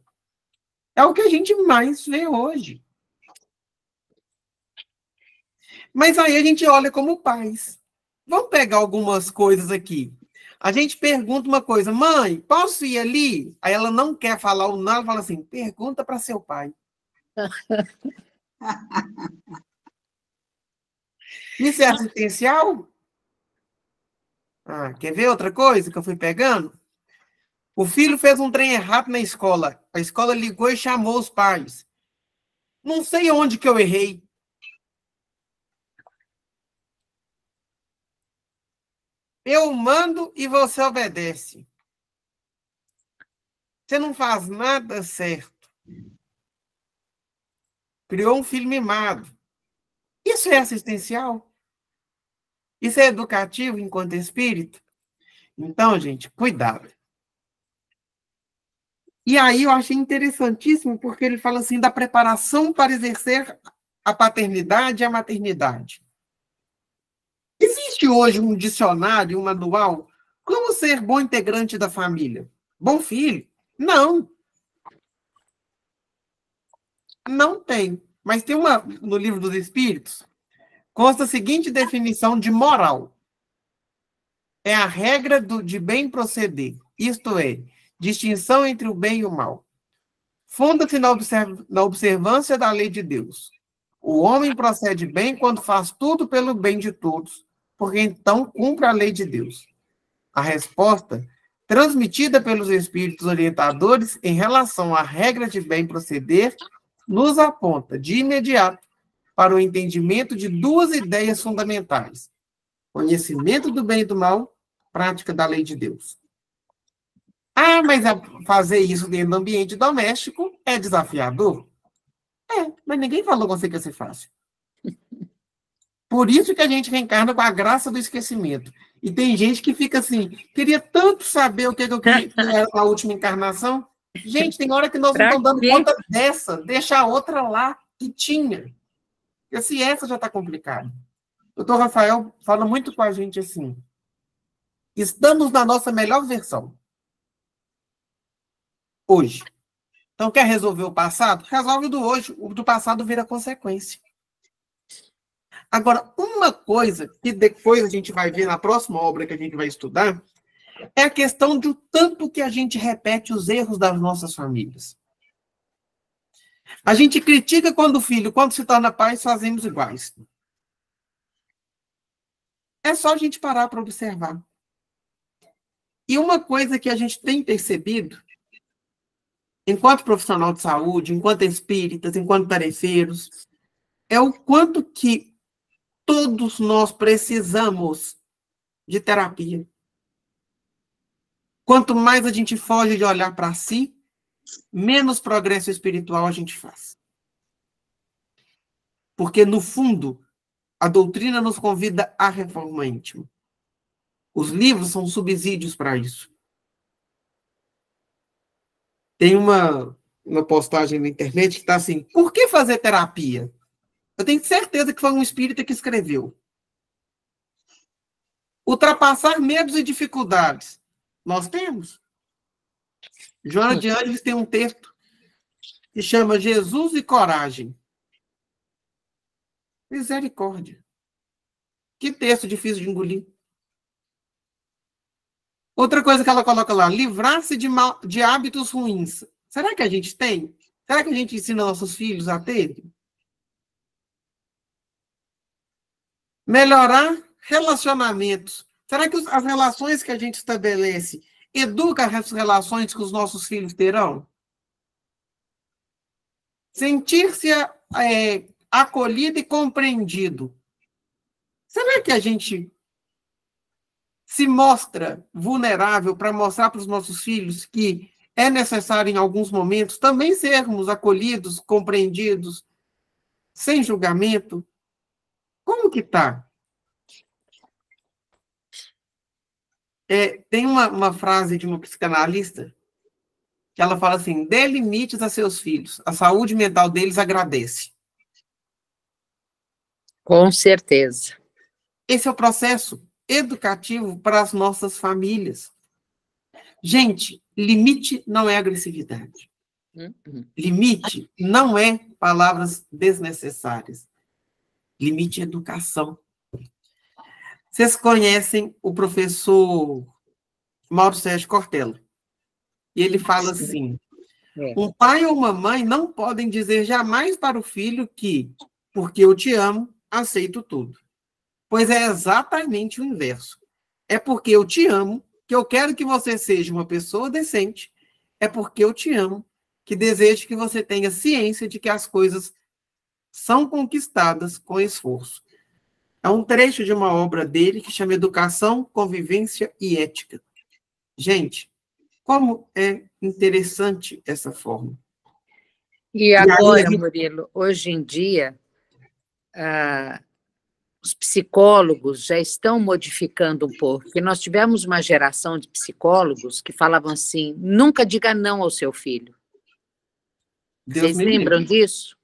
é o que a gente mais vê hoje. Mas aí a gente olha como pais. Vamos pegar algumas coisas aqui. A gente pergunta uma coisa: mãe, posso ir ali? Aí ela não quer falar o não, ela fala assim: pergunta para seu pai. Isso é assistencial? Ah, quer ver outra coisa que eu fui pegando? O filho fez um trem errado na escola. A escola ligou e chamou os pais. Não sei onde que eu errei. Eu mando e você obedece. Você não faz nada certo. Criou um filho mimado. Isso é assistencial? Isso é educativo enquanto espírito? Então, gente, cuidado. E aí eu achei interessantíssimo, porque ele fala assim da preparação para exercer a paternidade e a maternidade. Existe hoje um dicionário, um manual, como ser bom integrante da família? Bom filho? Não. Não tem. Mas tem uma, no Livro dos Espíritos, consta a seguinte definição de moral. É a regra de bem proceder, isto é, distinção entre o bem e o mal. Funda-se na observância da lei de Deus. O homem procede bem quando faz tudo pelo bem de todos, porque então cumpre a lei de Deus. A resposta, transmitida pelos espíritos orientadores em relação à regra de bem proceder, nos aponta de imediato para o entendimento de duas ideias fundamentais: conhecimento do bem e do mal, prática da lei de Deus. Ah, mas fazer isso dentro do ambiente doméstico é desafiador? É, mas ninguém falou com você que ia ser fácil. Por isso que a gente reencarna com a graça do esquecimento. E tem gente que fica assim, queria tanto saber o que eu queria na última encarnação. Gente, tem hora que nós não estamos dando conta dessa, deixa a outra lá que tinha. Porque se essa já está complicada. O doutor Rafael fala muito com a gente assim, estamos na nossa melhor versão. Hoje. Então, quer resolver o passado? Resolve o do hoje. O do passado vira consequência. Agora, uma coisa que depois a gente vai ver na próxima obra que a gente vai estudar é a questão do tanto que a gente repete os erros das nossas famílias. A gente critica quando o filho, quando se torna pai, fazemos iguais. É só a gente parar para observar. E uma coisa que a gente tem percebido, enquanto profissional de saúde, enquanto espíritas, enquanto tarefeiros, é o quanto que todos nós precisamos de terapia. Quanto mais a gente foge de olhar para si, menos progresso espiritual a gente faz. Porque, no fundo, a doutrina nos convida à reforma íntima. Os livros são subsídios para isso. Tem uma postagem na internet que está assim, por que fazer terapia? Eu tenho certeza que foi um espírita que escreveu. Ultrapassar medos e dificuldades. Nós temos. Joana de Ângeles tem um texto que chama Jesus e Coragem. Misericórdia. Que texto difícil de engolir. Outra coisa que ela coloca lá, livrar-se de hábitos ruins. Será que a gente tem? Será que a gente ensina nossos filhos a ter? Melhorar relacionamentos. Será que as relações que a gente estabelece educam as relações que os nossos filhos terão? Sentir-se acolhido e compreendido. Será que a gente se mostra vulnerável para mostrar para os nossos filhos que é necessário, em alguns momentos, também sermos acolhidos, compreendidos, sem julgamento? Como que está? Tem uma frase de uma psicanalista que ela fala assim, dê limites a seus filhos, a saúde mental deles agradece. Com certeza. Esse é o processo educativo para as nossas famílias. Gente, limite não é agressividade. Limite não é palavras desnecessárias. Limite é educação. Vocês conhecem o professor Mauro Sérgio Cortella. E ele fala assim, um pai ou uma mãe não podem dizer jamais para o filho que, porque eu te amo, aceito tudo. Pois é exatamente o inverso. É porque eu te amo, que eu quero que você seja uma pessoa decente. É porque eu te amo, que desejo que você tenha ciência de que as coisas são conquistadas com esforço. É um trecho de uma obra dele que chama Educação, Convivência e Ética. Gente, como é interessante essa forma. E agora, Murilo, hoje em dia, os psicólogos já estão modificando um pouco, porque nós tivemos uma geração de psicólogos que falavam assim, nunca diga não ao seu filho. Vocês lembram disso?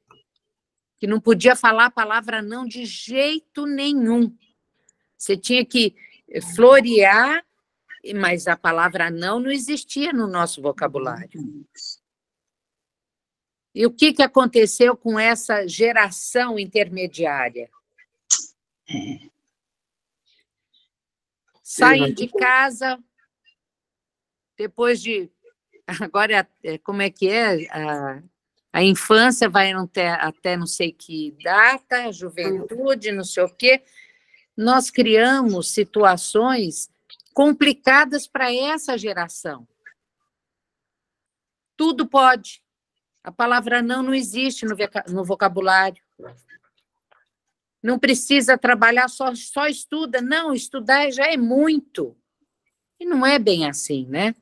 Que não podia falar a palavra não de jeito nenhum. Você tinha que florear, mas a palavra não existia no nosso vocabulário. E o que aconteceu com essa geração intermediária? Saem de casa, depois de... Agora, como é que é? A infância vai até não sei que data, a juventude, não sei o quê. nós criamos situações complicadas para essa geração. Tudo pode. A palavra não existe no vocabulário. Não precisa trabalhar, só estuda. Não, estudar já é muito. E não é bem assim, né?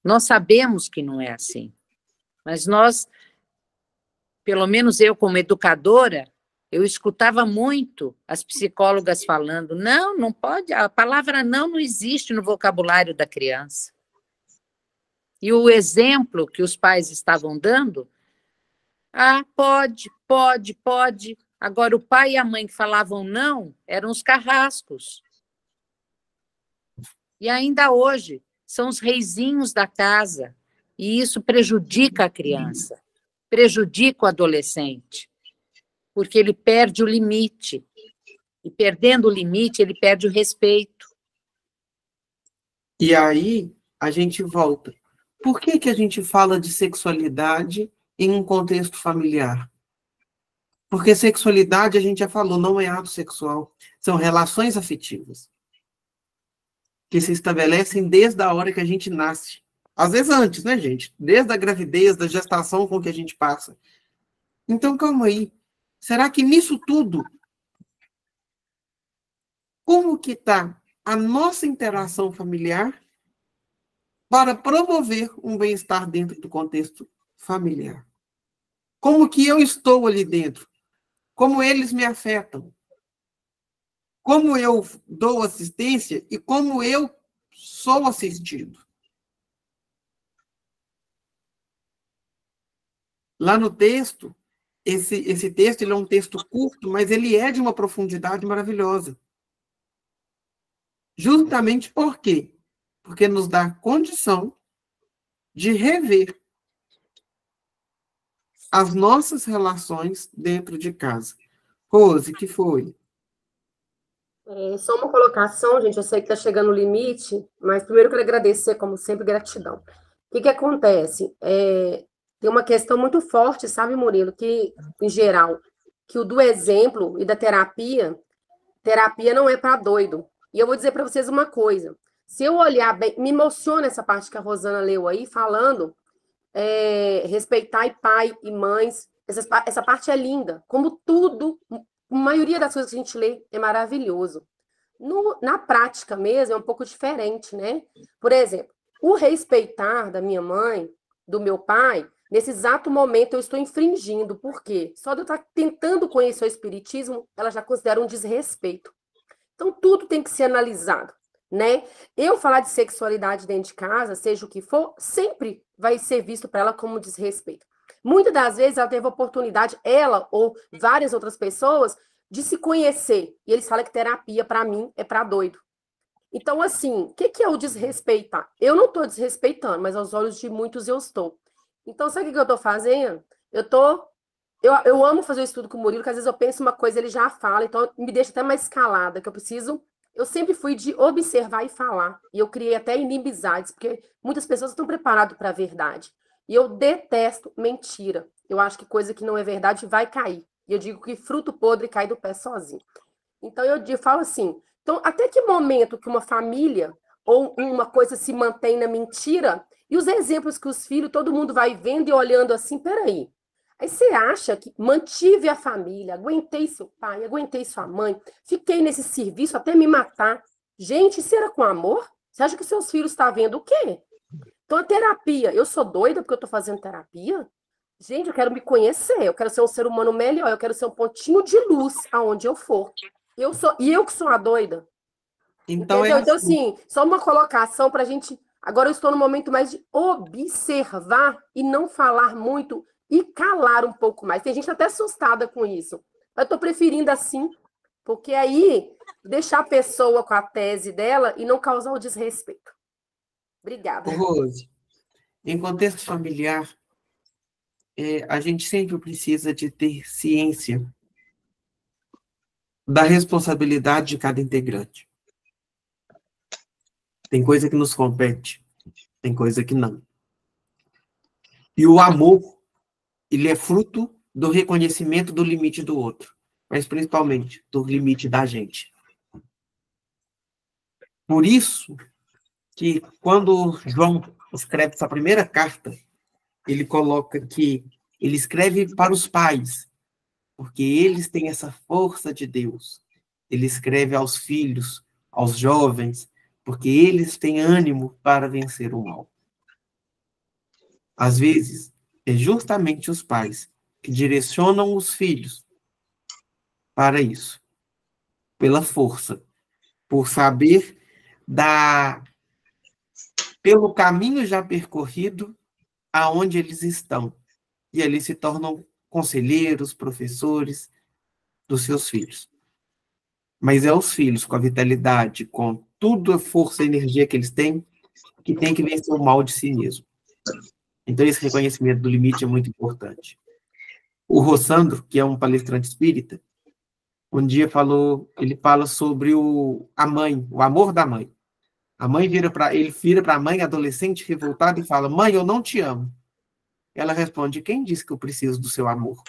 Nós sabemos que não é assim. Mas nós, pelo menos eu como educadora, eu escutava muito as psicólogas falando, não pode, a palavra não existe no vocabulário da criança. E o exemplo que os pais estavam dando, pode. Agora, o pai e a mãe que falavam não eram os carrascos. E ainda hoje, são os reizinhos da casa. E isso prejudica a criança, prejudica o adolescente, porque ele perde o limite. E perdendo o limite, ele perde o respeito. E aí, a gente volta. Por que a gente fala de sexualidade em um contexto familiar? Porque sexualidade, a gente já falou, não é ato sexual. São relações afetivas que se estabelecem desde a hora que a gente nasce. Às vezes antes, né, gente? Desde a gravidez, da gestação com que a gente passa. Então, calma aí. Será que nisso tudo, como que está a nossa interação familiar para promover um bem-estar dentro do contexto familiar? Como que eu estou ali dentro? Como eles me afetam? Como eu dou assistência e como eu sou assistido? Lá no texto, esse texto ele é um texto curto, mas ele é de uma profundidade maravilhosa. Justamente por quê? Porque nos dá condição de rever as nossas relações dentro de casa. Rose, que foi? Só uma colocação, gente, eu sei que está chegando o limite, mas primeiro eu quero agradecer, como sempre, gratidão. O que acontece? Tem uma questão muito forte, sabe, Murilo, que, em geral, que o do exemplo e da terapia não é para doido. E eu vou dizer para vocês uma coisa, se eu olhar bem, me emociona essa parte que a Rosana leu aí, falando respeitar pai e mães, essa parte é linda, como tudo, a maioria das coisas que a gente lê é maravilhoso. Na prática mesmo, é um pouco diferente, né? Por exemplo, o respeitar da minha mãe, do meu pai, nesse exato momento eu estou infringindo. Por quê? Só de eu estar tentando conhecer o espiritismo, ela já considera um desrespeito. Então, tudo tem que ser analisado, né? Eu falar de sexualidade dentro de casa, seja o que for, sempre vai ser visto para ela como desrespeito. Muitas das vezes ela teve a oportunidade, ela ou várias outras pessoas, de se conhecer. E eles falam que terapia, para mim, é para doido. Então, assim, o que é o desrespeitar? Eu não estou desrespeitando, mas aos olhos de muitos eu estou. Então, sabe o que eu estou fazendo? Eu amo fazer o estudo com o Murilo, que às vezes eu penso uma coisa, ele já fala, então me deixa até mais calada, que eu sempre fui de observar e falar, e eu criei até inimizades, porque muitas pessoas estão preparadas para a verdade, e eu detesto mentira, eu acho que coisa que não é verdade vai cair, e eu digo que fruto podre cai do pé sozinho. Então eu falo assim, então até que momento que uma família ou uma coisa se mantém na mentira, e os exemplos que os filhos, todo mundo vai vendo e olhando assim, peraí, aí você acha que mantive a família, aguentei seu pai, aguentei sua mãe, fiquei nesse serviço até me matar. Gente, isso era com amor? Você acha que seus filhos estão vendo o quê? Então, a terapia, eu sou doida porque eu estou fazendo terapia? Gente, eu quero me conhecer, eu quero ser um ser humano melhor, eu quero ser um pontinho de luz aonde eu for. Eu que sou a doida. Então, entendeu? Então, assim, só uma colocação para a gente... Agora eu estou no momento mais de observar e não falar muito e calar um pouco mais. Tem gente até assustada com isso. Eu estou preferindo assim, porque aí deixar a pessoa com a tese dela e não causar o desrespeito. Obrigada. Rose, em contexto familiar, a gente sempre precisa de ter ciência da responsabilidade de cada integrante. Tem coisa que nos compete, tem coisa que não. E o amor, ele é fruto do reconhecimento do limite do outro, mas principalmente do limite da gente. Por isso que quando João escreve essa primeira carta, ele coloca que ele escreve para os pais, porque eles têm essa força de Deus. Ele escreve aos filhos, aos jovens, porque eles têm ânimo para vencer o mal. Às vezes, é justamente os pais que direcionam os filhos para isso, pela força, por saber pelo caminho já percorrido, aonde eles estão. E ali se tornam conselheiros, professores dos seus filhos. Mas é os filhos, com a vitalidade, com toda a força e energia que eles têm, que tem que vencer o mal de si mesmo. Então, esse reconhecimento do limite é muito importante. O Rossandro, que é um palestrante espírita, um dia ele fala sobre a mãe, o amor da mãe. Ele vira para a mãe, adolescente, revoltada, e fala: mãe, eu não te amo. Ela responde: quem disse que eu preciso do seu amor?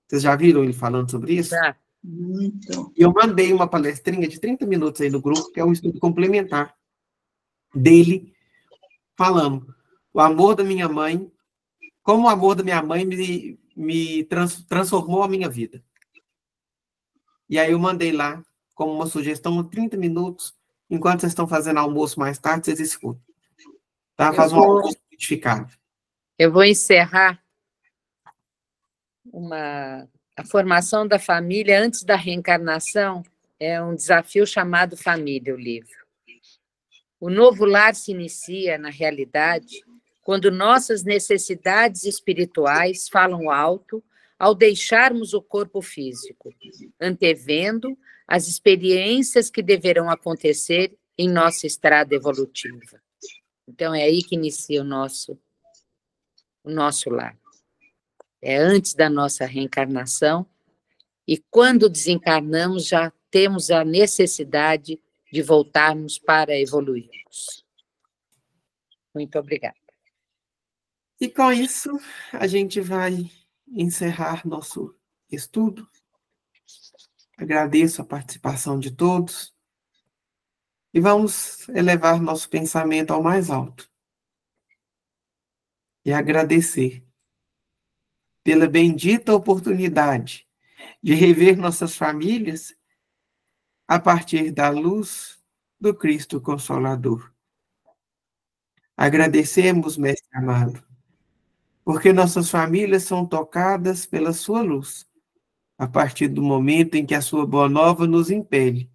Vocês já viram ele falando sobre isso? Já. Muito. E eu mandei uma palestrinha de 30 minutos aí no grupo, que é um estudo complementar dele, falando o amor da minha mãe, como o amor da minha mãe me transformou a minha vida. E aí eu mandei lá, como uma sugestão, 30 minutos, enquanto vocês estão fazendo almoço mais tarde, vocês escutam. Tá? Faz um almoço identificado. Eu vou encerrar a formação da família antes da reencarnação. É um desafio chamado Família, o livro. O novo lar se inicia, na realidade, quando nossas necessidades espirituais falam alto ao deixarmos o corpo físico, antevendo as experiências que deverão acontecer em nossa estrada evolutiva. Então, é aí que inicia o nosso lar. É antes da nossa reencarnação, e quando desencarnamos, já temos a necessidade de voltarmos para evoluirmos. Muito obrigada. E com isso, a gente vai encerrar nosso estudo. Agradeço a participação de todos e vamos elevar nosso pensamento ao mais alto e agradecer pela bendita oportunidade de rever nossas famílias a partir da luz do Cristo Consolador. Agradecemos, Mestre amado, porque nossas famílias são tocadas pela sua luz, a partir do momento em que a sua boa nova nos impele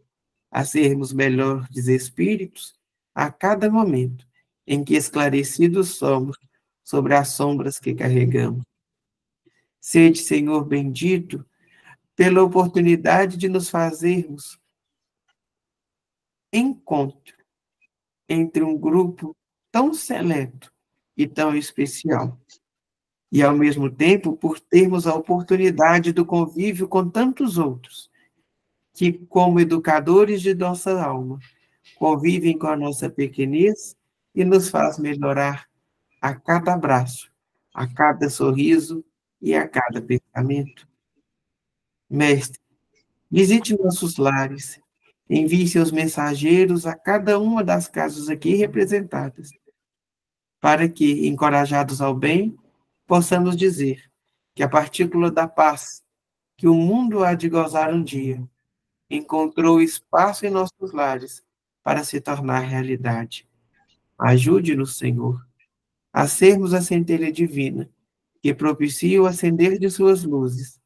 a sermos melhores espíritos a cada momento em que esclarecidos somos sobre as sombras que carregamos. Sede, Senhor bendito, pela oportunidade de nos fazermos encontro entre um grupo tão seleto e tão especial. E, ao mesmo tempo, por termos a oportunidade do convívio com tantos outros, que, como educadores de nossa alma, convivem com a nossa pequenez e nos faz melhorar a cada abraço, a cada sorriso e a cada pensamento. Mestre, visite nossos lares, envie seus mensageiros a cada uma das casas aqui representadas, para que, encorajados ao bem, possamos dizer que a partícula da paz que o mundo há de gozar um dia encontrou espaço em nossos lares para se tornar realidade. Ajude-nos, Senhor, a sermos a centelha divina que propicia o acender de suas luzes,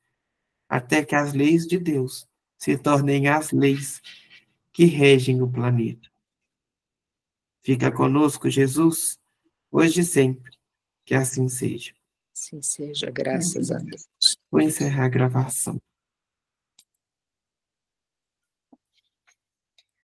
até que as leis de Deus se tornem as leis que regem o planeta. Fica conosco, Jesus, hoje e sempre. Que assim seja. Assim seja, graças a Deus. Vou encerrar a gravação.